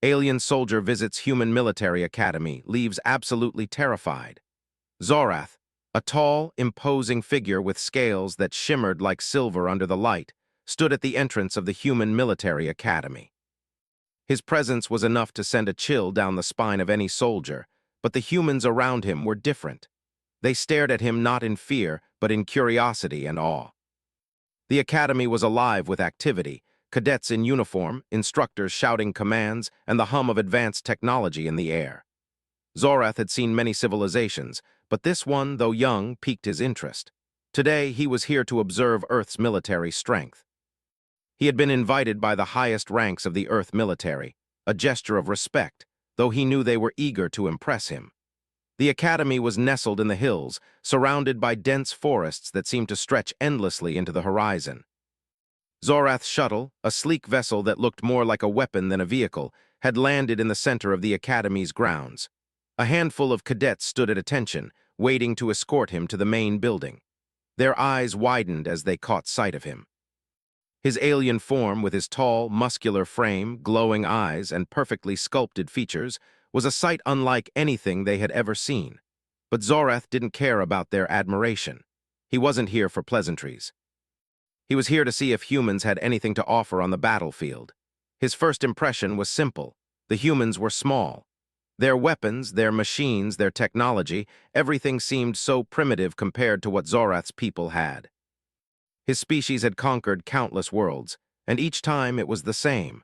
Alien soldier visits human military academy, leaves absolutely terrified. Zorath, a tall, imposing figure with scales that shimmered like silver under the light, stood at the entrance of the human military academy. His presence was enough to send a chill down the spine of any soldier, but the humans around him were different. They stared at him not in fear, but in curiosity and awe. The academy was alive with activity, cadets in uniform, instructors shouting commands, and the hum of advanced technology in the air. Zorath had seen many civilizations, but this one, though young, piqued his interest. Today, he was here to observe Earth's military strength. He had been invited by the highest ranks of the Earth military, a gesture of respect, though he knew they were eager to impress him. The academy was nestled in the hills, surrounded by dense forests that seemed to stretch endlessly into the horizon. Zorath's shuttle, a sleek vessel that looked more like a weapon than a vehicle, had landed in the center of the academy's grounds. A handful of cadets stood at attention, waiting to escort him to the main building. Their eyes widened as they caught sight of him. His alien form, with his tall, muscular frame, glowing eyes, and perfectly sculpted features, was a sight unlike anything they had ever seen. But Zorath didn't care about their admiration. He wasn't here for pleasantries. He was here to see if humans had anything to offer on the battlefield. His first impression was simple. The humans were small. Their weapons, their machines, their technology, everything seemed so primitive compared to what Zorath's people had. His species had conquered countless worlds, and each time it was the same.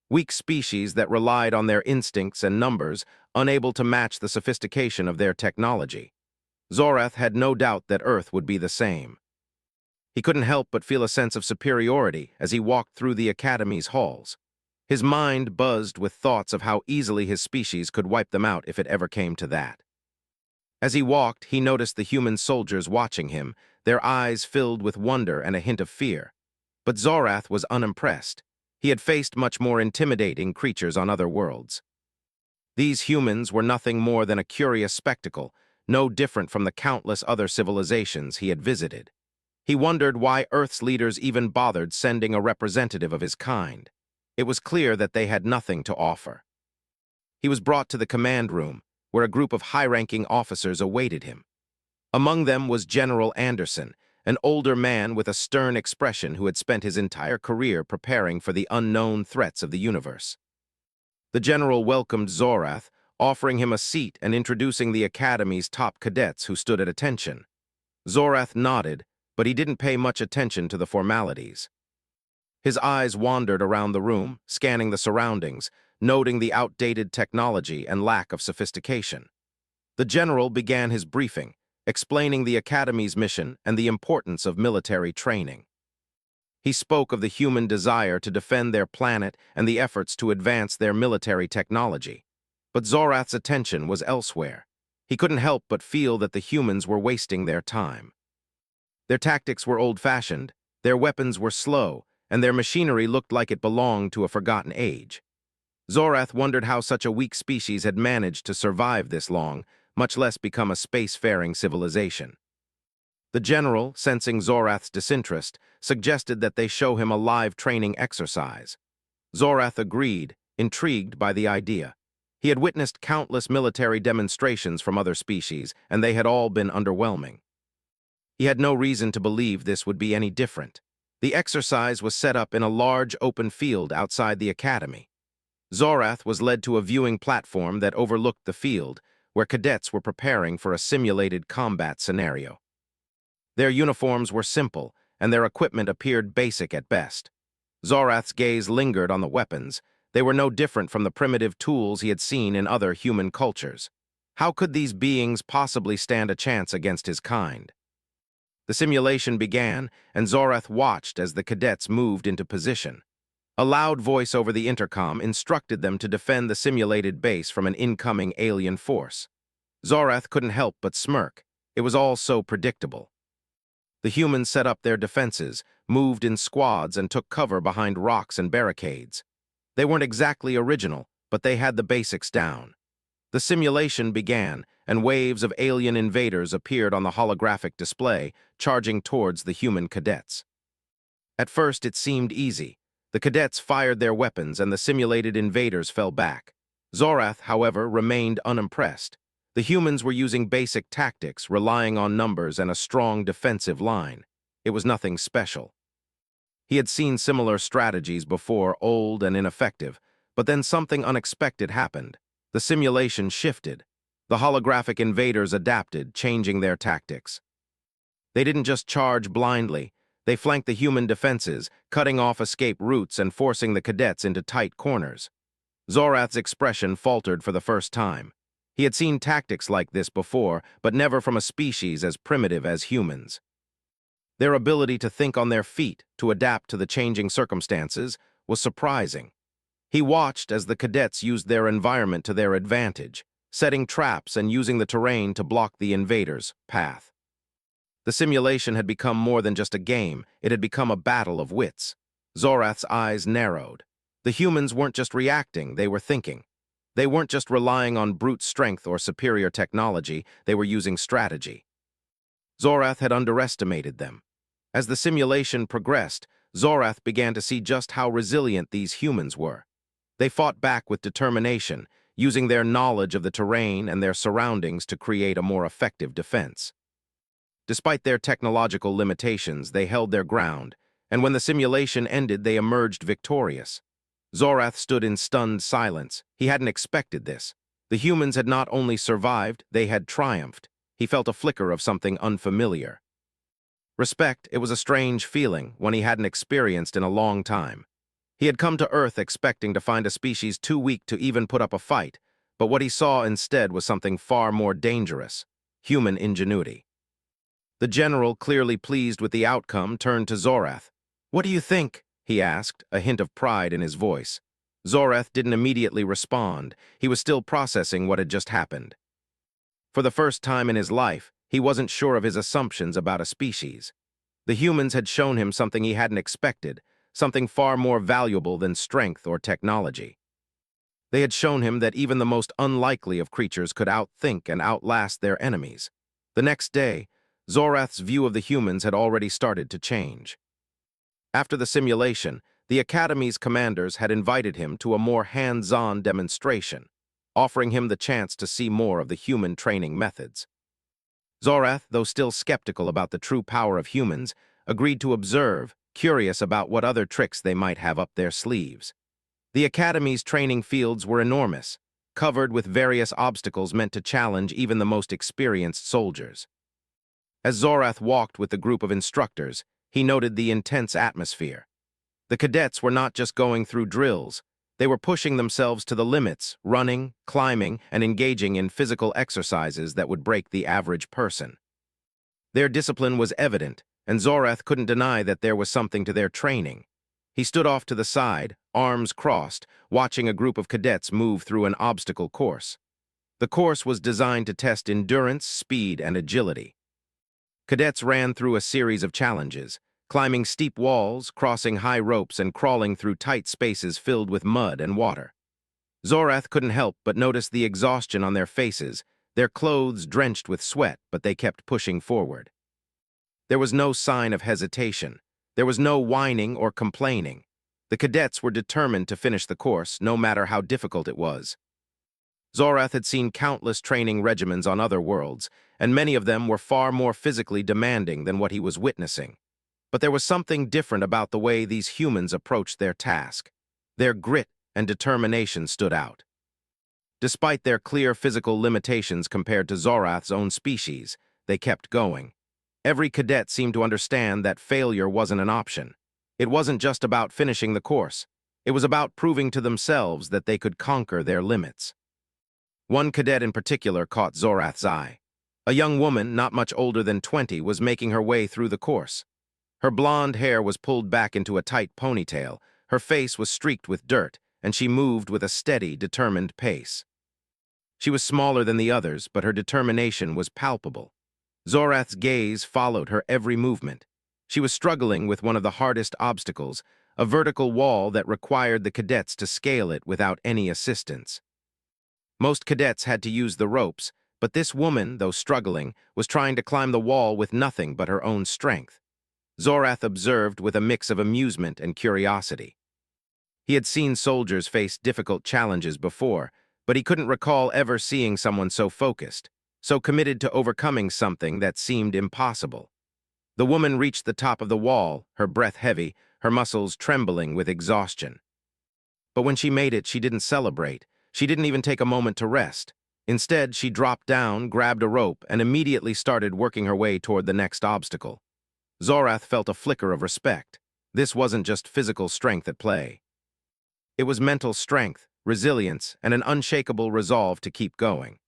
Weak species that relied on their instincts and numbers, unable to match the sophistication of their technology. Zorath had no doubt that Earth would be the same. He couldn't help but feel a sense of superiority as he walked through the Academy's halls. His mind buzzed with thoughts of how easily his species could wipe them out if it ever came to that. As he walked, he noticed the human soldiers watching him, their eyes filled with wonder and a hint of fear. But Zorath was unimpressed. He had faced much more intimidating creatures on other worlds. These humans were nothing more than a curious spectacle, no different from the countless other civilizations he had visited. He wondered why Earth's leaders even bothered sending a representative of his kind. It was clear that they had nothing to offer. He was brought to the command room, where a group of high-ranking officers awaited him. Among them was General Anderson, an older man with a stern expression who had spent his entire career preparing for the unknown threats of the universe. The general welcomed Zorath, offering him a seat and introducing the Academy's top cadets who stood at attention. Zorath nodded, but he didn't pay much attention to the formalities. His eyes wandered around the room, scanning the surroundings, noting the outdated technology and lack of sophistication. The general began his briefing, explaining the Academy's mission and the importance of military training. He spoke of the human desire to defend their planet and the efforts to advance their military technology. But Zorath's attention was elsewhere. He couldn't help but feel that the humans were wasting their time. Their tactics were old-fashioned, their weapons were slow, and their machinery looked like it belonged to a forgotten age. Zorath wondered how such a weak species had managed to survive this long, much less become a space-faring civilization. The general, sensing Zorath's disinterest, suggested that they show him a live training exercise. Zorath agreed, intrigued by the idea. He had witnessed countless military demonstrations from other species, and they had all been underwhelming. He had no reason to believe this would be any different. The exercise was set up in a large open field outside the academy. Zorath was led to a viewing platform that overlooked the field, where cadets were preparing for a simulated combat scenario. Their uniforms were simple, and their equipment appeared basic at best. Zorath's gaze lingered on the weapons. They were no different from the primitive tools he had seen in other human cultures. How could these beings possibly stand a chance against his kind? The simulation began, and Zorath watched as the cadets moved into position. A loud voice over the intercom instructed them to defend the simulated base from an incoming alien force. Zorath couldn't help but smirk. It was all so predictable. The humans set up their defenses, moved in squads, and took cover behind rocks and barricades. They weren't exactly original, but they had the basics down. The simulation began, and waves of alien invaders appeared on the holographic display, charging towards the human cadets. At first, it seemed easy. The cadets fired their weapons and the simulated invaders fell back. Zorath, however, remained unimpressed. The humans were using basic tactics, relying on numbers and a strong defensive line. It was nothing special. He had seen similar strategies before, old and ineffective, but then something unexpected happened. The simulation shifted. The holographic invaders adapted, changing their tactics. They didn't just charge blindly. They flanked the human defenses, cutting off escape routes and forcing the cadets into tight corners. Zorath's expression faltered for the first time. He had seen tactics like this before, but never from a species as primitive as humans. Their ability to think on their feet, to adapt to the changing circumstances, was surprising. He watched as the cadets used their environment to their advantage, setting traps and using the terrain to block the invaders' path. The simulation had become more than just a game, it had become a battle of wits. Zorath's eyes narrowed. The humans weren't just reacting, they were thinking. They weren't just relying on brute strength or superior technology, they were using strategy. Zorath had underestimated them. As the simulation progressed, Zorath began to see just how resilient these humans were. They fought back with determination, using their knowledge of the terrain and their surroundings to create a more effective defense. Despite their technological limitations, they held their ground, and when the simulation ended, they emerged victorious. Zorath stood in stunned silence. He hadn't expected this. The humans had not only survived, they had triumphed. He felt a flicker of something unfamiliar. Respect, it was a strange feeling, one he hadn't experienced in a long time. He had come to Earth expecting to find a species too weak to even put up a fight, but what he saw instead was something far more dangerous: human ingenuity. The general, clearly pleased with the outcome, turned to Zorath. "What do you think?" he asked, a hint of pride in his voice. Zorath didn't immediately respond. He was still processing what had just happened. For the first time in his life, he wasn't sure of his assumptions about a species. The humans had shown him something he hadn't expected, something far more valuable than strength or technology. They had shown him that even the most unlikely of creatures could outthink and outlast their enemies. The next day, Zorath's view of the humans had already started to change. After the simulation, the Academy's commanders had invited him to a more hands-on demonstration, offering him the chance to see more of the human training methods. Zorath, though still skeptical about the true power of humans, agreed to observe, curious about what other tricks they might have up their sleeves. The Academy's training fields were enormous, covered with various obstacles meant to challenge even the most experienced soldiers. As Zorath walked with the group of instructors, he noted the intense atmosphere. The cadets were not just going through drills. They were pushing themselves to the limits, running, climbing, and engaging in physical exercises that would break the average person. Their discipline was evident, and Zorath couldn't deny that there was something to their training. He stood off to the side, arms crossed, watching a group of cadets move through an obstacle course. The course was designed to test endurance, speed, and agility. Cadets ran through a series of challenges, climbing steep walls, crossing high ropes, and crawling through tight spaces filled with mud and water. Zorath couldn't help but notice the exhaustion on their faces, their clothes drenched with sweat, but they kept pushing forward. There was no sign of hesitation. There was no whining or complaining. The cadets were determined to finish the course, no matter how difficult it was. Zorath had seen countless training regimens on other worlds, and many of them were far more physically demanding than what he was witnessing. But there was something different about the way these humans approached their task. Their grit and determination stood out. Despite their clear physical limitations compared to Zorath's own species, they kept going. Every cadet seemed to understand that failure wasn't an option. It wasn't just about finishing the course. It was about proving to themselves that they could conquer their limits. One cadet in particular caught Zorath's eye. A young woman, not much older than 20, was making her way through the course. Her blonde hair was pulled back into a tight ponytail, her face was streaked with dirt, and she moved with a steady, determined pace. She was smaller than the others, but her determination was palpable. Zorath's gaze followed her every movement. She was struggling with one of the hardest obstacles, a vertical wall that required the cadets to scale it without any assistance. Most cadets had to use the ropes, but this woman, though struggling, was trying to climb the wall with nothing but her own strength. Zorath observed with a mix of amusement and curiosity. He had seen soldiers face difficult challenges before, but he couldn't recall ever seeing someone so focused, so committed to overcoming something that seemed impossible. The woman reached the top of the wall, her breath heavy, her muscles trembling with exhaustion. But when she made it, she didn't celebrate. She didn't even take a moment to rest. Instead, she dropped down, grabbed a rope, and immediately started working her way toward the next obstacle. Zorath felt a flicker of respect. This wasn't just physical strength at play. It was mental strength, resilience, and an unshakable resolve to keep going.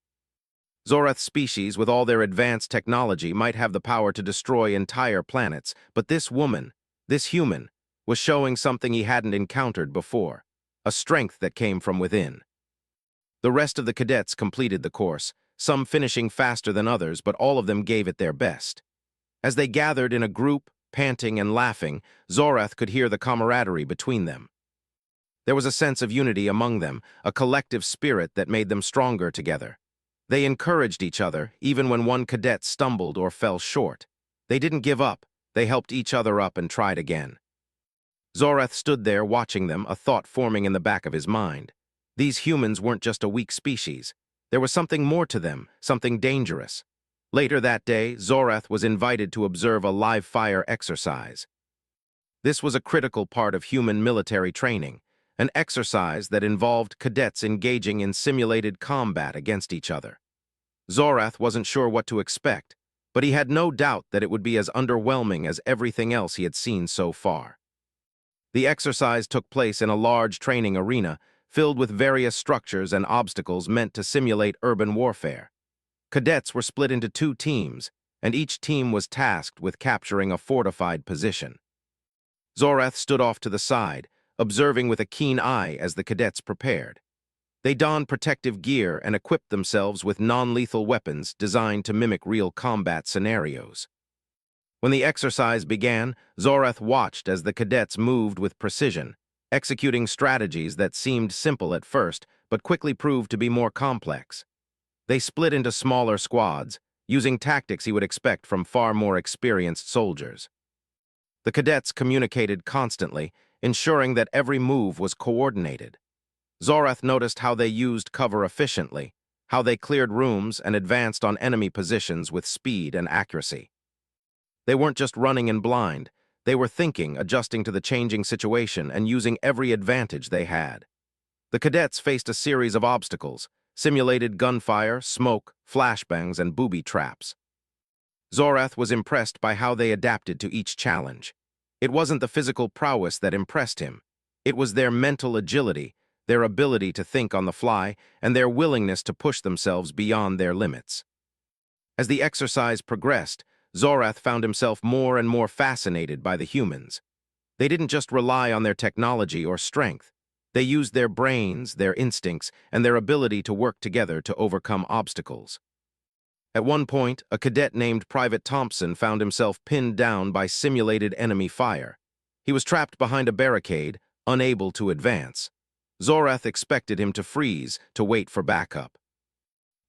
Zorath's species, with all their advanced technology, might have the power to destroy entire planets, but this woman, this human, was showing something he hadn't encountered before, a strength that came from within. The rest of the cadets completed the course, some finishing faster than others, but all of them gave it their best. As they gathered in a group, panting and laughing, Zorath could hear the camaraderie between them. There was a sense of unity among them, a collective spirit that made them stronger together. They encouraged each other, even when one cadet stumbled or fell short. They didn't give up, they helped each other up and tried again. Zorath stood there watching them, a thought forming in the back of his mind. These humans weren't just a weak species. There was something more to them, something dangerous. Later that day, Zorath was invited to observe a live-fire exercise. This was a critical part of human military training, an exercise that involved cadets engaging in simulated combat against each other. Zorath wasn't sure what to expect, but he had no doubt that it would be as underwhelming as everything else he had seen so far. The exercise took place in a large training arena filled with various structures and obstacles meant to simulate urban warfare. Cadets were split into two teams, and each team was tasked with capturing a fortified position. Zorath stood off to the side, observing with a keen eye as the cadets prepared. They donned protective gear and equipped themselves with non-lethal weapons designed to mimic real combat scenarios. When the exercise began, Zorath watched as the cadets moved with precision, executing strategies that seemed simple at first but quickly proved to be more complex. They split into smaller squads, using tactics he would expect from far more experienced soldiers. The cadets communicated constantly, ensuring that every move was coordinated. Zorath noticed how they used cover efficiently, how they cleared rooms and advanced on enemy positions with speed and accuracy. They weren't just running in blind, they were thinking, adjusting to the changing situation and using every advantage they had. The cadets faced a series of obstacles, simulated gunfire, smoke, flashbangs, and booby traps. Zorath was impressed by how they adapted to each challenge. It wasn't the physical prowess that impressed him. It was their mental agility, their ability to think on the fly, and their willingness to push themselves beyond their limits. As the exercise progressed, Zorath found himself more and more fascinated by the humans. They didn't just rely on their technology or strength. They used their brains, their instincts, and their ability to work together to overcome obstacles. At one point, a cadet named Private Thompson found himself pinned down by simulated enemy fire. He was trapped behind a barricade, unable to advance. Zorath expected him to freeze, to wait for backup.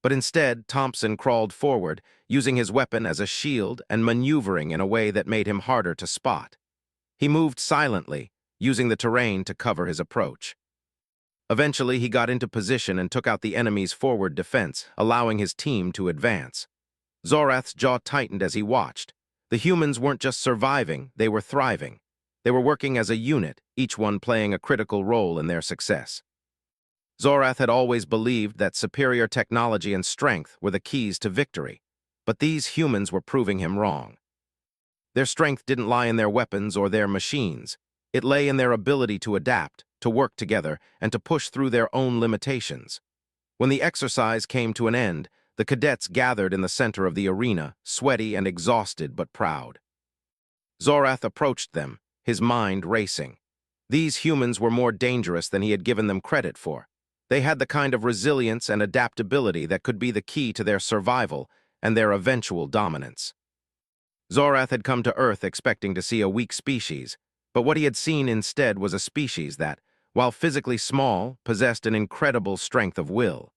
But instead, Thompson crawled forward, using his weapon as a shield and maneuvering in a way that made him harder to spot. He moved silently, using the terrain to cover his approach. Eventually, he got into position and took out the enemy's forward defense, allowing his team to advance. Zorath's jaw tightened as he watched. The humans weren't just surviving, they were thriving. They were working as a unit, each one playing a critical role in their success. Zorath had always believed that superior technology and strength were the keys to victory, but these humans were proving him wrong. Their strength didn't lie in their weapons or their machines. It lay in their ability to adapt, to work together, and to push through their own limitations. When the exercise came to an end, the cadets gathered in the center of the arena, sweaty and exhausted but proud. Zorath approached them, his mind racing. These humans were more dangerous than he had given them credit for. They had the kind of resilience and adaptability that could be the key to their survival and their eventual dominance. Zorath had come to Earth expecting to see a weak species, but what he had seen instead was a species that, while physically small, possessed an incredible strength of will.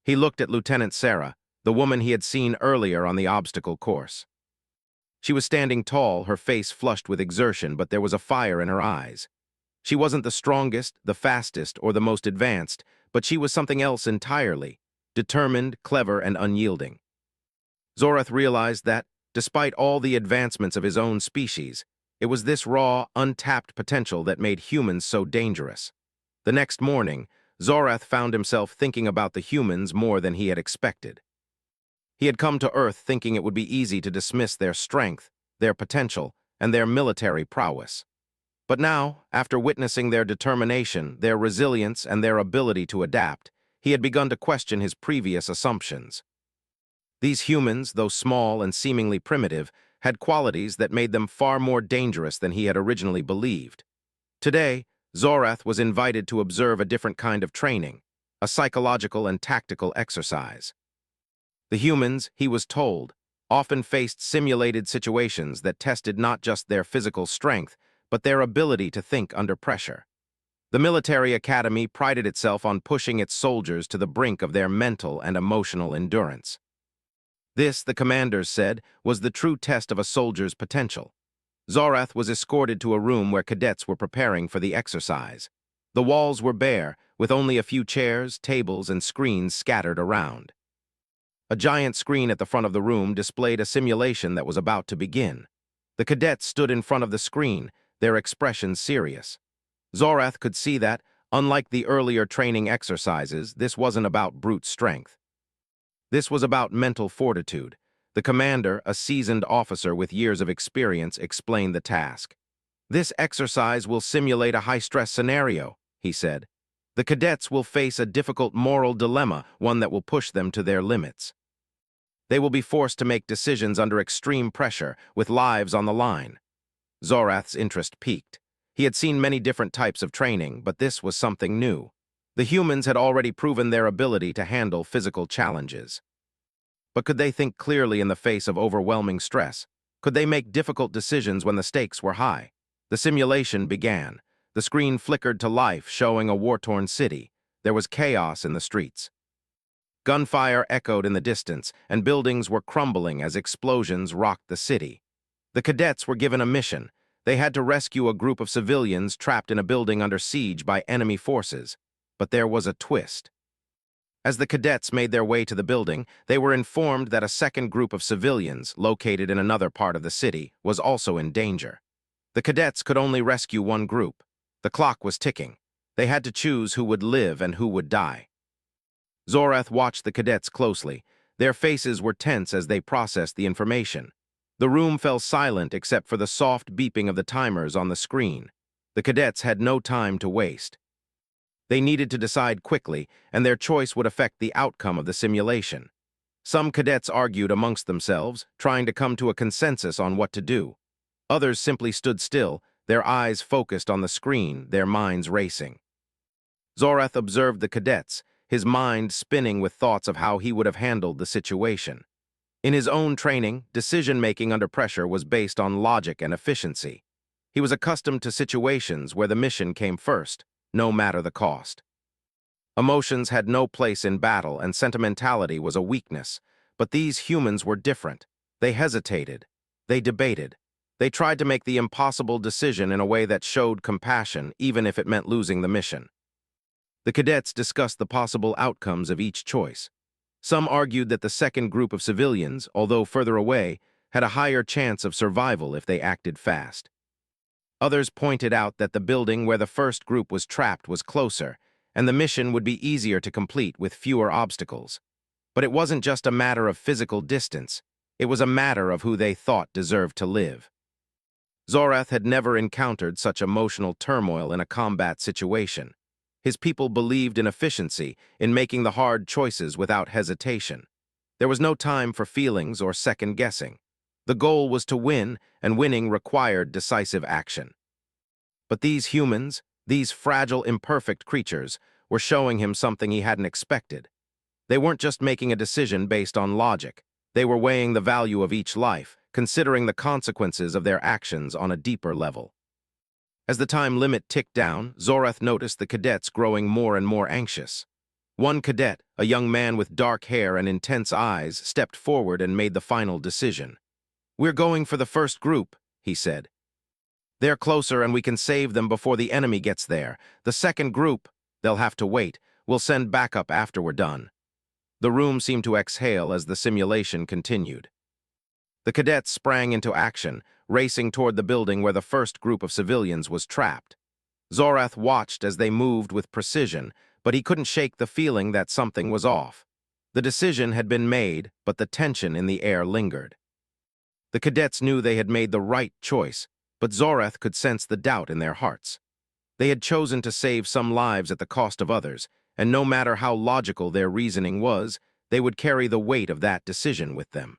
He looked at Lieutenant Sarah, the woman he had seen earlier on the obstacle course. She was standing tall, her face flushed with exertion, but there was a fire in her eyes. She wasn't the strongest, the fastest, or the most advanced, but she was something else entirely, determined, clever, and unyielding. Zorath realized that, despite all the advancements of his own species, it was this raw, untapped potential that made humans so dangerous. The next morning, Zorath found himself thinking about the humans more than he had expected. He had come to Earth thinking it would be easy to dismiss their strength, their potential, and their military prowess. But now, after witnessing their determination, their resilience, and their ability to adapt, he had begun to question his previous assumptions. These humans, though small and seemingly primitive, had qualities that made them far more dangerous than he had originally believed. Today, Zorath was invited to observe a different kind of training, a psychological and tactical exercise. The humans, he was told, often faced simulated situations that tested not just their physical strength, but their ability to think under pressure. The military academy prided itself on pushing its soldiers to the brink of their mental and emotional endurance. This, the commanders said, was the true test of a soldier's potential. Zorath was escorted to a room where cadets were preparing for the exercise. The walls were bare, with only a few chairs, tables, and screens scattered around. A giant screen at the front of the room displayed a simulation that was about to begin. The cadets stood in front of the screen, their expressions serious. Zorath could see that, unlike the earlier training exercises, this wasn't about brute strength. This was about mental fortitude. The commander, a seasoned officer with years of experience, explained the task. "This exercise will simulate a high-stress scenario," he said. "The cadets will face a difficult moral dilemma, one that will push them to their limits. They will be forced to make decisions under extreme pressure, with lives on the line." Zorath's interest piqued. He had seen many different types of training, but this was something new. The humans had already proven their ability to handle physical challenges. But could they think clearly in the face of overwhelming stress? Could they make difficult decisions when the stakes were high? The simulation began. The screen flickered to life, showing a war-torn city. There was chaos in the streets. Gunfire echoed in the distance, and buildings were crumbling as explosions rocked the city. The cadets were given a mission. They had to rescue a group of civilians trapped in a building under siege by enemy forces. But there was a twist. As the cadets made their way to the building, they were informed that a second group of civilians, located in another part of the city, was also in danger. The cadets could only rescue one group. The clock was ticking. They had to choose who would live and who would die. Zorath watched the cadets closely. Their faces were tense as they processed the information. The room fell silent except for the soft beeping of the timers on the screen. The cadets had no time to waste. They needed to decide quickly, and their choice would affect the outcome of the simulation. Some cadets argued amongst themselves, trying to come to a consensus on what to do. Others simply stood still, their eyes focused on the screen, their minds racing. Zorath observed the cadets, his mind spinning with thoughts of how he would have handled the situation. In his own training, decision-making under pressure was based on logic and efficiency. He was accustomed to situations where the mission came first, no matter the cost. Emotions had no place in battle, and sentimentality was a weakness. But these humans were different. They hesitated. They debated. They tried to make the impossible decision in a way that showed compassion, even if it meant losing the mission. The cadets discussed the possible outcomes of each choice. Some argued that the second group of civilians, although further away, had a higher chance of survival if they acted fast. Others pointed out that the building where the first group was trapped was closer, and the mission would be easier to complete with fewer obstacles. But it wasn't just a matter of physical distance. It was a matter of who they thought deserved to live. Zorath had never encountered such emotional turmoil in a combat situation. His people believed in efficiency, in making the hard choices without hesitation. There was no time for feelings or second-guessing. The goal was to win, and winning required decisive action. But these humans, these fragile, imperfect creatures, were showing him something he hadn't expected. They weren't just making a decision based on logic. They were weighing the value of each life, considering the consequences of their actions on a deeper level. As the time limit ticked down, Zorath noticed the cadets growing more and more anxious. One cadet, a young man with dark hair and intense eyes, stepped forward and made the final decision. "We're going for the first group," he said. They're closer and we can save them before the enemy gets there. The second group, they'll have to wait. We'll send backup after we're done." The room seemed to exhale as the simulation continued. The cadets sprang into action, racing toward the building where the first group of civilians was trapped. Zorath watched as they moved with precision, but he couldn't shake the feeling that something was off. The decision had been made, but the tension in the air lingered. The cadets knew they had made the right choice, but Zorath could sense the doubt in their hearts. They had chosen to save some lives at the cost of others, and no matter how logical their reasoning was, they would carry the weight of that decision with them.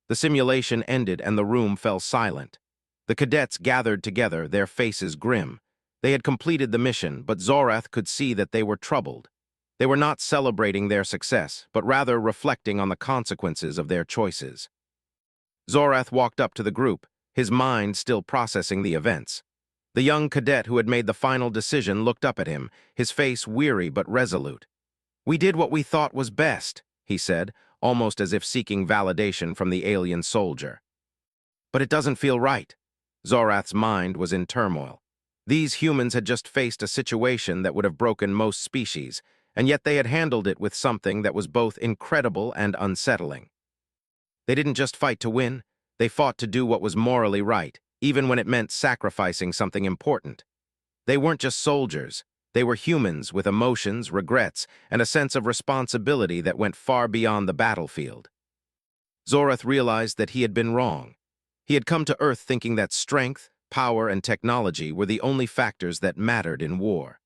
The simulation ended and the room fell silent. The cadets gathered together, their faces grim. They had completed the mission, but Zorath could see that they were troubled. They were not celebrating their success, but rather reflecting on the consequences of their choices. Zorath walked up to the group, his mind still processing the events. The young cadet who had made the final decision looked up at him, his face weary but resolute. "We did what we thought was best," he said, almost as if seeking validation from the alien soldier. "But it doesn't feel right." Zorath's mind was in turmoil. These humans had just faced a situation that would have broken most species, and yet they had handled it with something that was both incredible and unsettling. They didn't just fight to win, they fought to do what was morally right, even when it meant sacrificing something important. They weren't just soldiers, they were humans with emotions, regrets, and a sense of responsibility that went far beyond the battlefield. Zorath realized that he had been wrong. He had come to Earth thinking that strength, power, and technology were the only factors that mattered in war.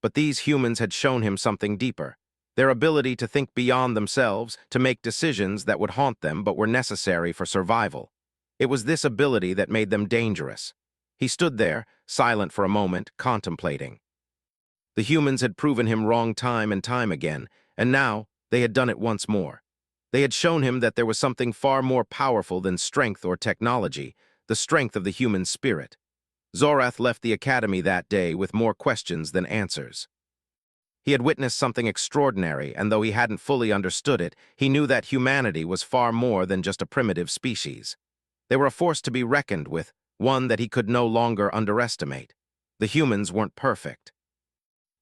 But these humans had shown him something deeper. Their ability to think beyond themselves, to make decisions that would haunt them but were necessary for survival. It was this ability that made them dangerous. He stood there, silent for a moment, contemplating. The humans had proven him wrong time and time again, and now they had done it once more. They had shown him that there was something far more powerful than strength or technology, the strength of the human spirit. Zorath left the academy that day with more questions than answers. He had witnessed something extraordinary, and though he hadn't fully understood it, he knew that humanity was far more than just a primitive species. They were a force to be reckoned with, one that he could no longer underestimate. The humans weren't perfect.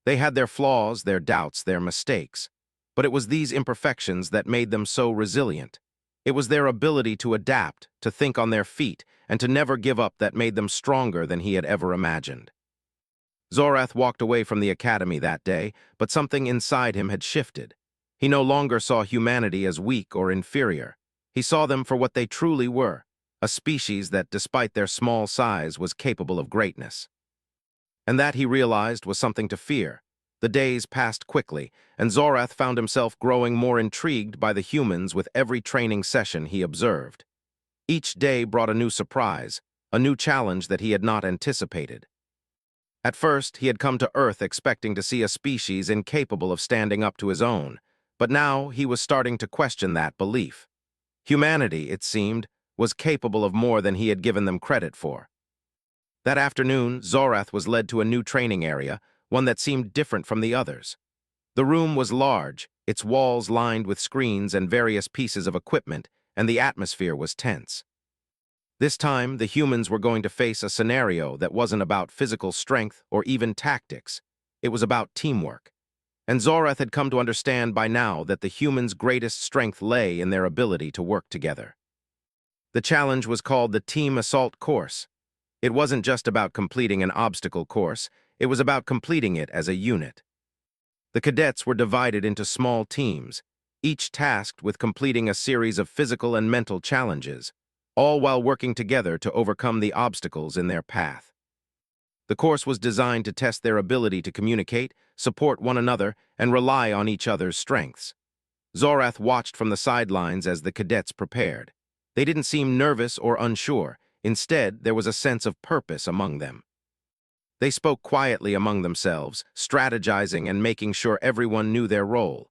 They had their flaws, their doubts, their mistakes. But it was these imperfections that made them so resilient. It was their ability to adapt, to think on their feet, and to never give up that made them stronger than he had ever imagined. Zorath walked away from the academy that day, but something inside him had shifted. He no longer saw humanity as weak or inferior. He saw them for what they truly were, a species that, despite their small size, was capable of greatness. And that, he realized, was something to fear. The days passed quickly, and Zorath found himself growing more intrigued by the humans with every training session he observed. Each day brought a new surprise, a new challenge that he had not anticipated. At first, he had come to Earth expecting to see a species incapable of standing up to his own, but now he was starting to question that belief. Humanity, it seemed, was capable of more than he had given them credit for. That afternoon, Zorath was led to a new training area, one that seemed different from the others. The room was large, its walls lined with screens and various pieces of equipment, and the atmosphere was tense. This time, the humans were going to face a scenario that wasn't about physical strength or even tactics. It was about teamwork. And Zorath had come to understand by now that the humans' greatest strength lay in their ability to work together. The challenge was called the Team Assault Course. It wasn't just about completing an obstacle course, it was about completing it as a unit. The cadets were divided into small teams, each tasked with completing a series of physical and mental challenges, all while working together to overcome the obstacles in their path. The course was designed to test their ability to communicate, support one another, and rely on each other's strengths. Zorath watched from the sidelines as the cadets prepared. They didn't seem nervous or unsure. Instead, there was a sense of purpose among them. They spoke quietly among themselves, strategizing and making sure everyone knew their role.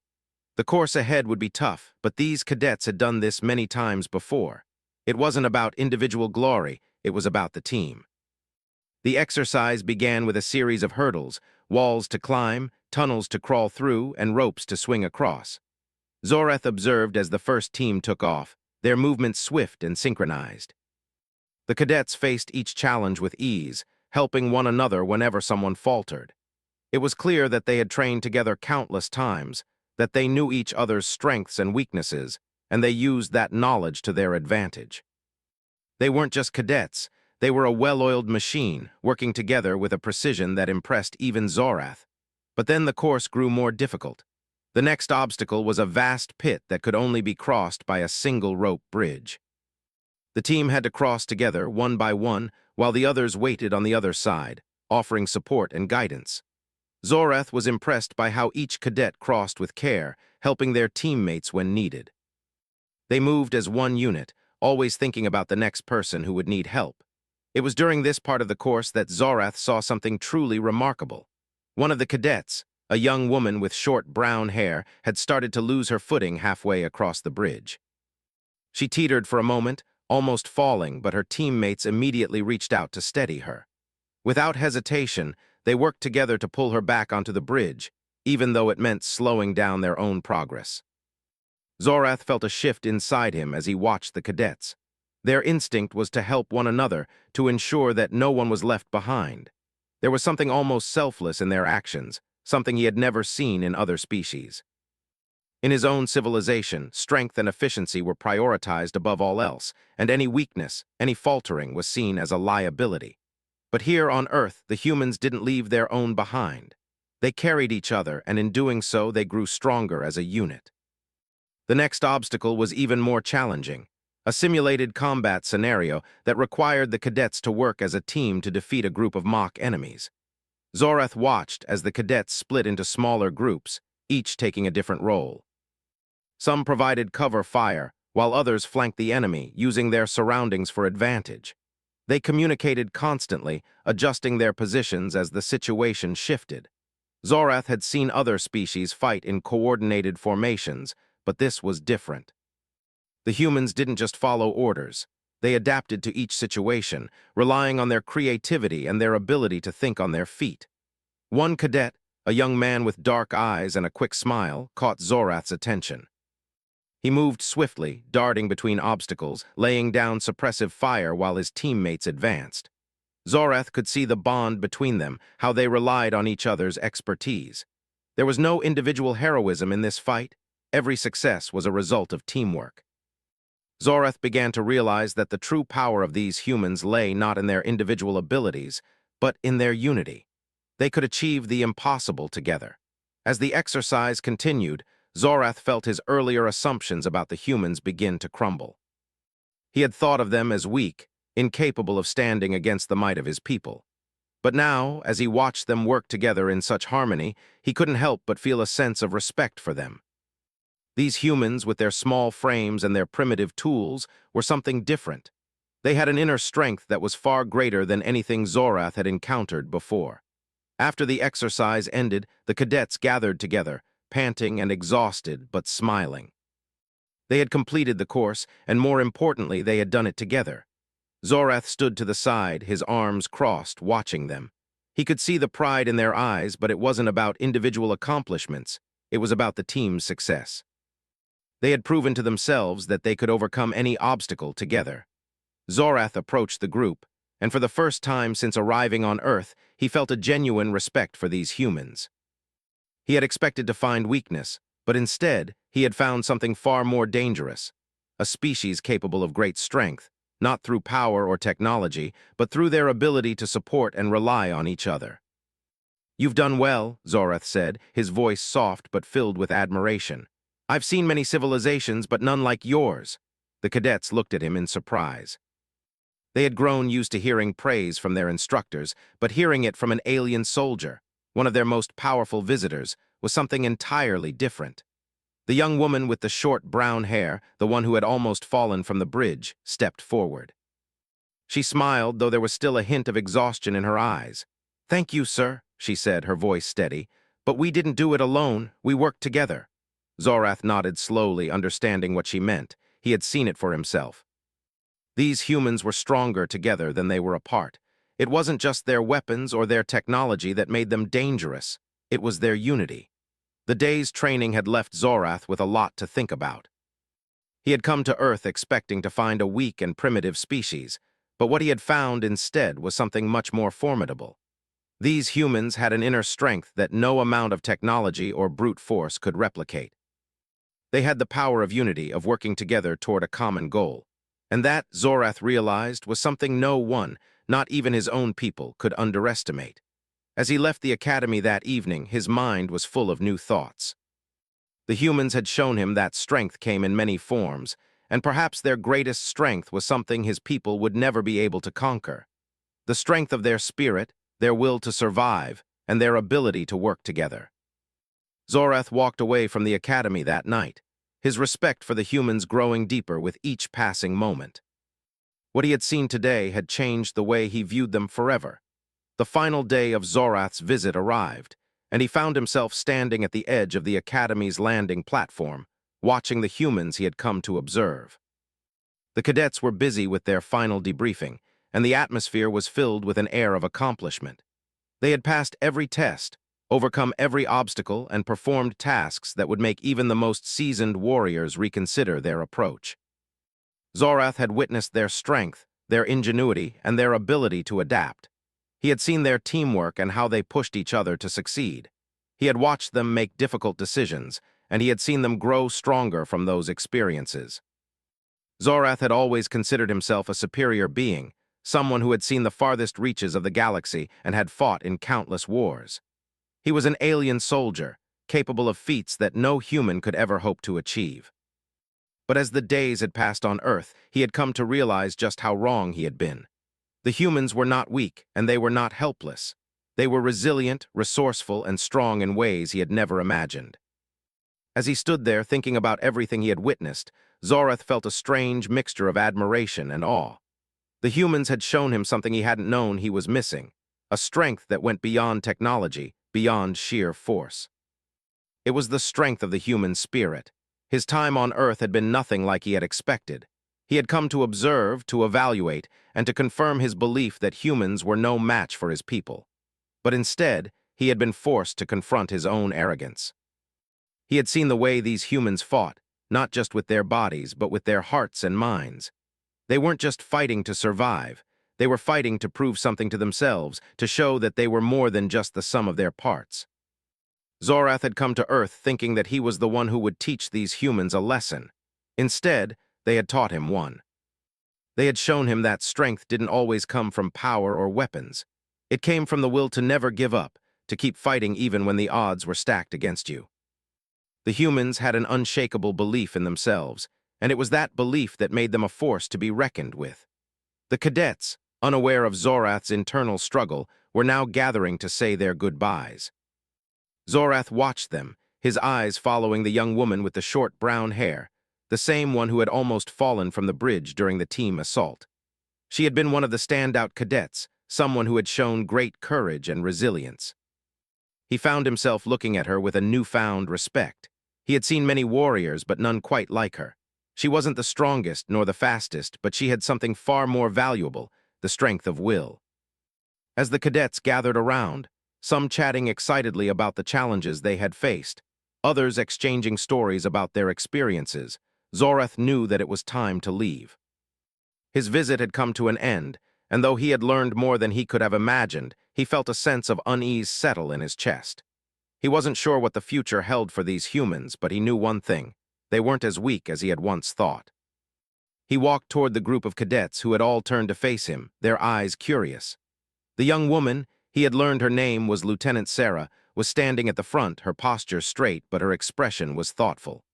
The course ahead would be tough, but these cadets had done this many times before. It wasn't about individual glory, it was about the team. The exercise began with a series of hurdles, walls to climb, tunnels to crawl through, and ropes to swing across. Zorath observed as the first team took off, their movements swift and synchronized. The cadets faced each challenge with ease, helping one another whenever someone faltered. It was clear that they had trained together countless times, that they knew each other's strengths and weaknesses, and they used that knowledge to their advantage. They weren't just cadets, they were a well-oiled machine, working together with a precision that impressed even Zorath. But then the course grew more difficult. The next obstacle was a vast pit that could only be crossed by a single rope bridge. The team had to cross together, one by one, while the others waited on the other side, offering support and guidance. Zorath was impressed by how each cadet crossed with care, helping their teammates when needed. They moved as one unit, always thinking about the next person who would need help. It was during this part of the course that Zorath saw something truly remarkable. One of the cadets, a young woman with short brown hair, had started to lose her footing halfway across the bridge. She teetered for a moment, almost falling, but her teammates immediately reached out to steady her. Without hesitation, they worked together to pull her back onto the bridge, even though it meant slowing down their own progress. Zorath felt a shift inside him as he watched the cadets. Their instinct was to help one another, to ensure that no one was left behind. There was something almost selfless in their actions, something he had never seen in other species. In his own civilization, strength and efficiency were prioritized above all else, and any weakness, any faltering was seen as a liability. But here on Earth, the humans didn't leave their own behind. They carried each other, and in doing so, they grew stronger as a unit. The next obstacle was even more challenging, a simulated combat scenario that required the cadets to work as a team to defeat a group of mock enemies. Zorath watched as the cadets split into smaller groups, each taking a different role. Some provided cover fire, while others flanked the enemy, using their surroundings for advantage. They communicated constantly, adjusting their positions as the situation shifted. Zorath had seen other species fight in coordinated formations, but this was different. The humans didn't just follow orders. They adapted to each situation, relying on their creativity and their ability to think on their feet. One cadet, a young man with dark eyes and a quick smile, caught Zorath's attention. He moved swiftly, darting between obstacles, laying down suppressive fire while his teammates advanced. Zorath could see the bond between them, how they relied on each other's expertise. There was no individual heroism in this fight. Every success was a result of teamwork. Zorath began to realize that the true power of these humans lay not in their individual abilities, but in their unity. They could achieve the impossible together. As the exercise continued, Zorath felt his earlier assumptions about the humans begin to crumble. He had thought of them as weak, incapable of standing against the might of his people. But now, as he watched them work together in such harmony, he couldn't help but feel a sense of respect for them. These humans, with their small frames and their primitive tools, were something different. They had an inner strength that was far greater than anything Zorath had encountered before. After the exercise ended, the cadets gathered together, panting and exhausted, but smiling. They had completed the course, and more importantly, they had done it together. Zorath stood to the side, his arms crossed, watching them. He could see the pride in their eyes, but it wasn't about individual accomplishments. It was about the team's success. They had proven to themselves that they could overcome any obstacle together. Zorath approached the group, and for the first time since arriving on Earth, he felt a genuine respect for these humans. He had expected to find weakness, but instead, he had found something far more dangerous, a species capable of great strength, not through power or technology, but through their ability to support and rely on each other. "You've done well," Zorath said, his voice soft but filled with admiration. "I've seen many civilizations, but none like yours." The cadets looked at him in surprise. They had grown used to hearing praise from their instructors, but hearing it from an alien soldier, one of their most powerful visitors, was something entirely different. The young woman with the short brown hair, the one who had almost fallen from the bridge, stepped forward. She smiled, though there was still a hint of exhaustion in her eyes. "Thank you, sir," she said, her voice steady. "But we didn't do it alone. We worked together." Zorath nodded slowly, understanding what she meant. He had seen it for himself. These humans were stronger together than they were apart. It wasn't just their weapons or their technology that made them dangerous. It was their unity. The day's training had left Zorath with a lot to think about. He had come to Earth expecting to find a weak and primitive species, But what he had found instead was something much more formidable. These humans had an inner strength that no amount of technology or brute force could replicate. They had the power of unity, of working together toward a common goal. And that, Zorath realized, was something no one, not even his own people, could underestimate. As he left the academy that evening, his mind was full of new thoughts. The humans had shown him that strength came in many forms, and perhaps their greatest strength was something his people would never be able to conquer. The strength of their spirit, their will to survive, and their ability to work together. Zorath walked away from the academy that night, his respect for the humans growing deeper with each passing moment. What he had seen today had changed the way he viewed them forever. The final day of Zorath's visit arrived, and he found himself standing at the edge of the academy's landing platform, watching the humans he had come to observe. The cadets were busy with their final debriefing, and the atmosphere was filled with an air of accomplishment. They had passed every test, overcome every obstacle, and performed tasks that would make even the most seasoned warriors reconsider their approach. Zorath had witnessed their strength, their ingenuity, and their ability to adapt. He had seen their teamwork and how they pushed each other to succeed. He had watched them make difficult decisions, and he had seen them grow stronger from those experiences. Zorath had always considered himself a superior being, someone who had seen the farthest reaches of the galaxy and had fought in countless wars. He was an alien soldier, capable of feats that no human could ever hope to achieve. But as the days had passed on Earth, he had come to realize just how wrong he had been. The humans were not weak, and they were not helpless. They were resilient, resourceful, and strong in ways he had never imagined. As he stood there thinking about everything he had witnessed, Zorath felt a strange mixture of admiration and awe. The humans had shown him something he hadn't known he was missing, a strength that went beyond technology, beyond sheer force. It was the strength of the human spirit. His time on Earth had been nothing like he had expected. He had come to observe, to evaluate, and to confirm his belief that humans were no match for his people. But instead, he had been forced to confront his own arrogance. He had seen the way these humans fought, not just with their bodies, but with their hearts and minds. They weren't just fighting to survive. They were fighting to prove something to themselves, to show that they were more than just the sum of their parts. Zorath had come to Earth thinking that he was the one who would teach these humans a lesson. Instead, they had taught him one. They had shown him that strength didn't always come from power or weapons. It came from the will to never give up, to keep fighting even when the odds were stacked against you. The humans had an unshakable belief in themselves, and it was that belief that made them a force to be reckoned with. The cadets, unaware of Zorath's internal struggle, were now gathering to say their goodbyes. Zorath watched them, his eyes following the young woman with the short brown hair, the same one who had almost fallen from the bridge during the team assault. She had been one of the standout cadets, someone who had shown great courage and resilience. He found himself looking at her with a newfound respect. He had seen many warriors, but none quite like her. She wasn't the strongest nor the fastest, but she had something far more valuable, the strength of will. As the cadets gathered around, some chatting excitedly about the challenges they had faced, others exchanging stories about their experiences, Zorath knew that it was time to leave. His visit had come to an end, and though he had learned more than he could have imagined, he felt a sense of unease settle in his chest. He wasn't sure what the future held for these humans, but he knew one thing: they weren't as weak as he had once thought. He walked toward the group of cadets who had all turned to face him, their eyes curious. The young woman, he had learned her name was Lieutenant Sarah, was standing at the front, her posture straight, but her expression was thoughtful.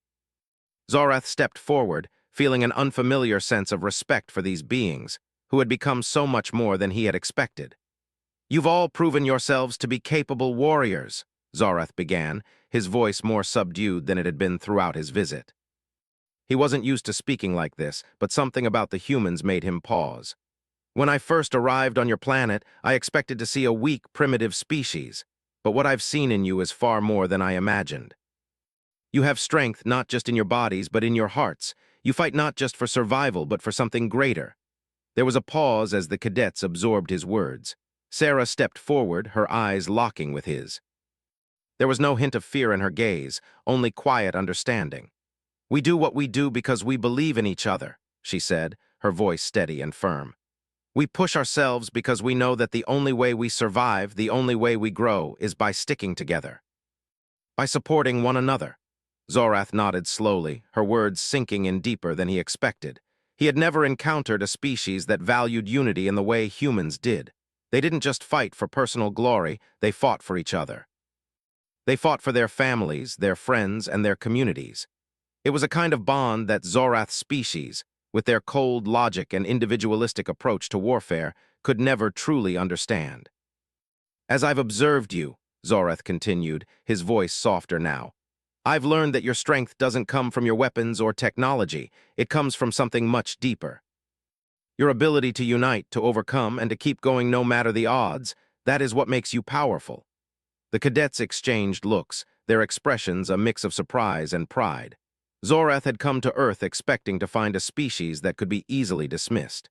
Zorath stepped forward, feeling an unfamiliar sense of respect for these beings, who had become so much more than he had expected. "You've all proven yourselves to be capable warriors," Zorath began, his voice more subdued than it had been throughout his visit. He wasn't used to speaking like this, but something about the humans made him pause. "When I first arrived on your planet, I expected to see a weak, primitive species, but what I've seen in you is far more than I imagined. You have strength not just in your bodies, but in your hearts. You fight not just for survival, but for something greater." There was a pause as the cadets absorbed his words. Sarah stepped forward, her eyes locking with his. There was no hint of fear in her gaze, only quiet understanding. "We do what we do because we believe in each other," she said, her voice steady and firm. We push ourselves because we know that the only way we survive, the only way we grow, is by sticking together, by supporting one another. Zorath nodded slowly, her words sinking in deeper than he expected. He had never encountered a species that valued unity in the way humans did. They didn't just fight for personal glory, they fought for each other. They fought for their families, their friends, and their communities. It was a kind of bond that Zorath's species, with their cold logic and individualistic approach to warfare, could never truly understand. As I've observed you, Zorath continued, his voice softer now, I've learned that your strength doesn't come from your weapons or technology, it comes from something much deeper. Your ability to unite, to overcome, and to keep going no matter the odds, that is what makes you powerful. The cadets exchanged looks, their expressions a mix of surprise and pride. Zorath had come to Earth expecting to find a species that could be easily dismissed.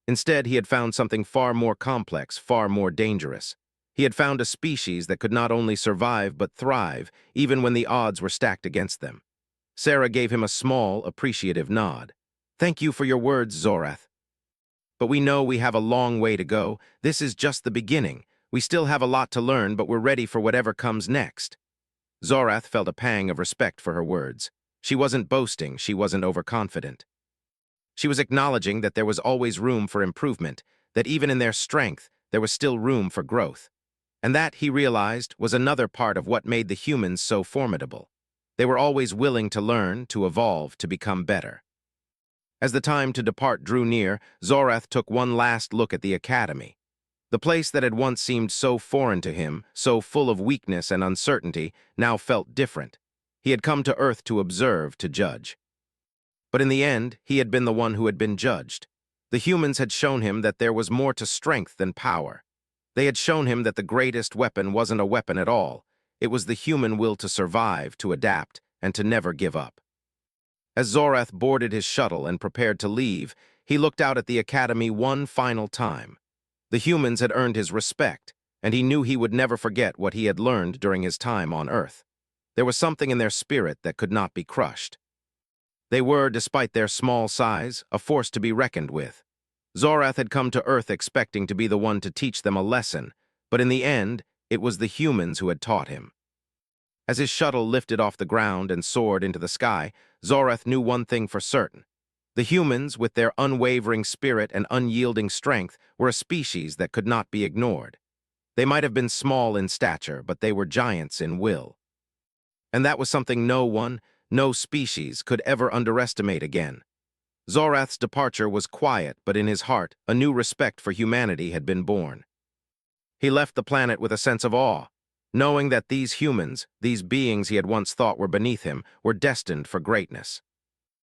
Instead, he had found something far more complex, far more dangerous. He had found a species that could not only survive but thrive, even when the odds were stacked against them. Sarah gave him a small, appreciative nod. Thank you for your words, Zorath. But we know we have a long way to go. This is just the beginning. We still have a lot to learn, but we're ready for whatever comes next. Zorath felt a pang of respect for her words. She wasn't boasting, she wasn't overconfident. She was acknowledging that there was always room for improvement, that even in their strength, there was still room for growth. And that, he realized, was another part of what made the humans so formidable. They were always willing to learn, to evolve, to become better. As the time to depart drew near, Zorath took one last look at the academy. The place that had once seemed so foreign to him, so full of weakness and uncertainty, now felt different. He had come to Earth to observe, to judge. But in the end, he had been the one who had been judged. The humans had shown him that there was more to strength than power. They had shown him that the greatest weapon wasn't a weapon at all. It was the human will to survive, to adapt, and to never give up. As Zorath boarded his shuttle and prepared to leave, he looked out at the academy one final time. The humans had earned his respect, and he knew he would never forget what he had learned during his time on Earth. There was something in their spirit that could not be crushed. They were, despite their small size, a force to be reckoned with. Zorath had come to Earth expecting to be the one to teach them a lesson, but in the end, it was the humans who had taught him. As his shuttle lifted off the ground and soared into the sky, Zorath knew one thing for certain. The humans, with their unwavering spirit and unyielding strength, were a species that could not be ignored. They might have been small in stature, but they were giants in will. And that was something no species could ever underestimate again. Zorath's departure was quiet, but in his heart, a new respect for humanity had been born. He left the planet with a sense of awe, knowing that these humans, these beings he had once thought were beneath him, were destined for greatness.